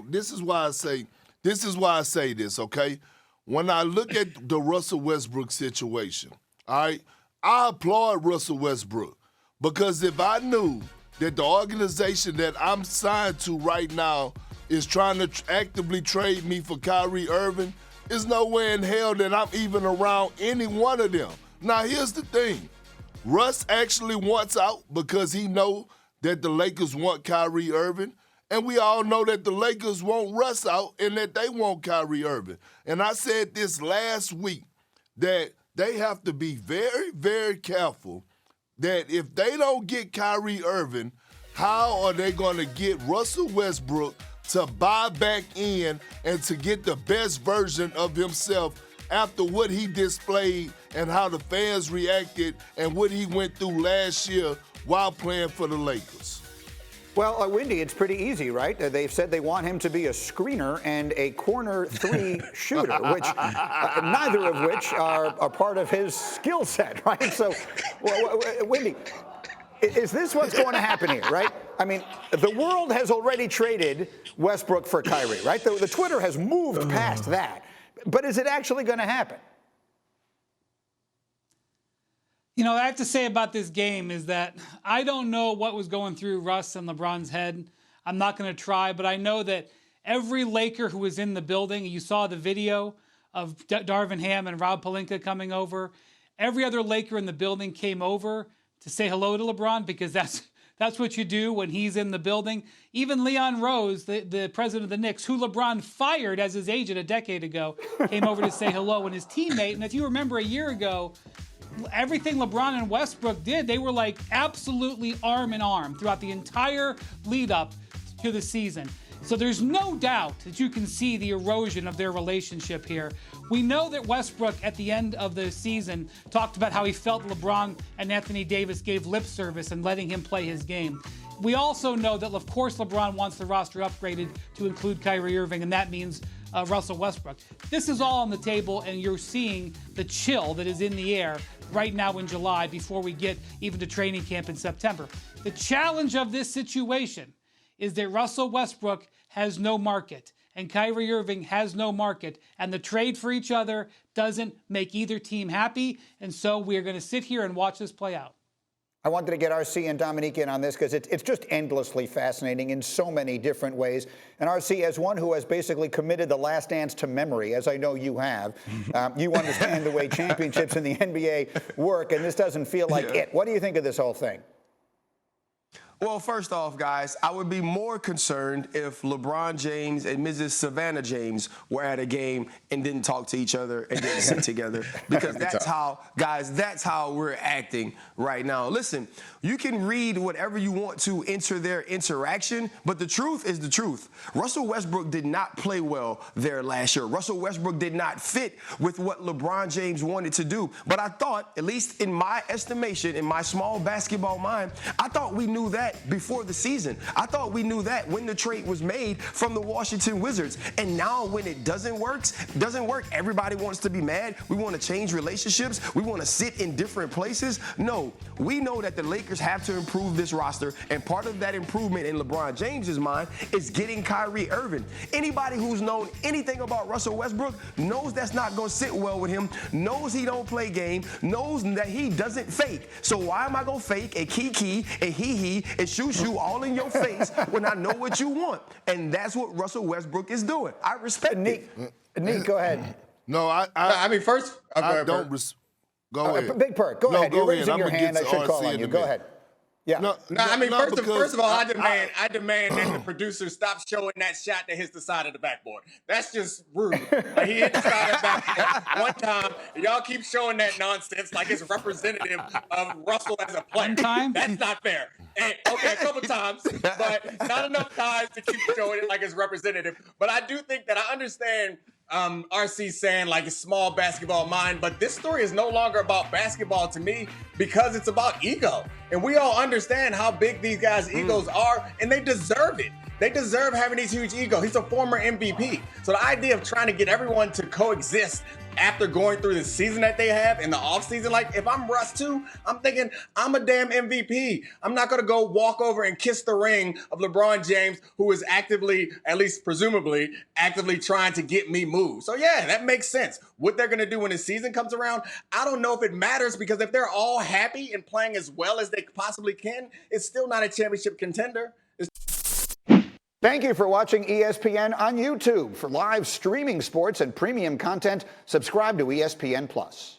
this is why I say this, okay? When I look at the Russell Westbrook situation, all right, I applaud Russell Westbrook because if I knew that the organization that I'm signed to right now is trying to actively trade me for Kyrie Irving, there's no way in hell that I'm even around any one of them. Now, here's the thing. Russ actually wants out because he know that the Lakers want Kyrie Irving, and we all know that the Lakers want Russ out and that they want Kyrie Irving. And I said this last week that they have to be very, very careful that if they don't get Kyrie Irving, how are they going to get Russell Westbrook to buy back in and to get the best version of himself after what he displayed and how the fans reacted and what he went through last year while playing for the Lakers? Well, Wendy, it's pretty easy, right? They've said they want him to be a screener and a corner three shooter, which neither of which are part of his skill set, right? So, Wendy, is this what's going to happen here, right? I mean, the world has already traded Westbrook for Kyrie, right? The Twitter has moved past that. But is it actually going to happen? You know, what I have to say about this game is that I don't know what was going through Russ and LeBron's head. I'm not going to try, but I know that every Laker who was in the building, you saw the video of Darvin Ham and Rob Pelinka coming over. Every other Laker in the building came over to say hello to LeBron because that's what you do when he's in the building. Even Leon Rose, the president of the Knicks, who LeBron fired as his agent a decade ago, came over to say hello. And his teammate, and if you remember a year ago, everything LeBron and Westbrook did, they were like absolutely arm in arm throughout the entire lead up to the season. So there's no doubt that you can see the erosion of their relationship here. We know that Westbrook at the end of the season talked about how he felt LeBron and Anthony Davis gave lip service and letting him play his game. We also know that, of course, LeBron wants the roster upgraded to include Kyrie Irving, and that means Russell Westbrook. This is all on the table, and you're seeing the chill that is in the air right now in July before we get even to training camp in September. The challenge of this situation is that Russell Westbrook has no market and Kyrie Irving has no market, and the trade for each other doesn't make either team happy, and so we're going to sit here and watch this play out. I wanted to get RC and Dominique in on this because it's just endlessly fascinating in so many different ways. And RC, as one who has basically committed the last dance to memory, as I know you have, you understand the way championships in the NBA work, and this doesn't feel like it. What do you think of this whole thing? Well, first off, guys, I would be more concerned if LeBron James and Mrs. Savannah James were at a game and didn't talk to each other and didn't sit together, because that's how, guys, that's how we're acting right now. Listen, you can read whatever you want to enter their interaction, but the truth is the truth. Russell Westbrook did not play well there last year. Russell Westbrook did not fit with what LeBron James wanted to do. But I thought, at least in my estimation, in my small basketball mind, I thought we knew that before the season. I thought we knew that when the trade was made from the Washington Wizards. And now when it doesn't work, everybody wants to be mad. We want to change relationships. We want to sit in different places. No, we know that the Lakers have to improve this roster, and part of that improvement in LeBron James's mind is getting Kyrie Irving. Anybody who's known anything about Russell Westbrook knows that's not going to sit well with him, knows he don't play game, knows that he doesn't fake. So why am I going to fake a kiki, a hee-hee, and shoo-shoo all in your face when I know what you want? And that's what Russell Westbrook is doing. I respect it. Nick, go ahead. No, I mean, first, I don't. Go ahead. Big Perk, go ahead. You're raising your hand. I should call on you. Go ahead. Yeah. First of all, I demand that the producer stop showing that shot that hits the side of the backboard. That's just rude. Like, he hit the side of the backboard one time. Y'all keep showing that nonsense like it's representative of Russell as a player. One time? That's not fair. And, okay, a couple times, but not enough times to keep showing it like it's representative. But I do think that I understand RC saying like a small basketball mind, but this story is no longer about basketball to me because it's about ego. And we all understand how big these guys' egos are, and they deserve it. They deserve having these huge egos. He's a former MVP. So the idea of trying to get everyone to coexist after going through the season that they have in the offseason, like if I'm Russ too, I'm thinking I'm a damn MVP. I'm not going to go walk over and kiss the ring of LeBron James, who is actively, at least presumably, actively trying to get me moved. So yeah, that makes sense. What they're going to do when the season comes around, I don't know if it matters, because if they're all happy and playing as well as they possibly can, it's still not a championship contender. Thank you for watching ESPN on YouTube. For live streaming sports and premium content, subscribe to ESPN+.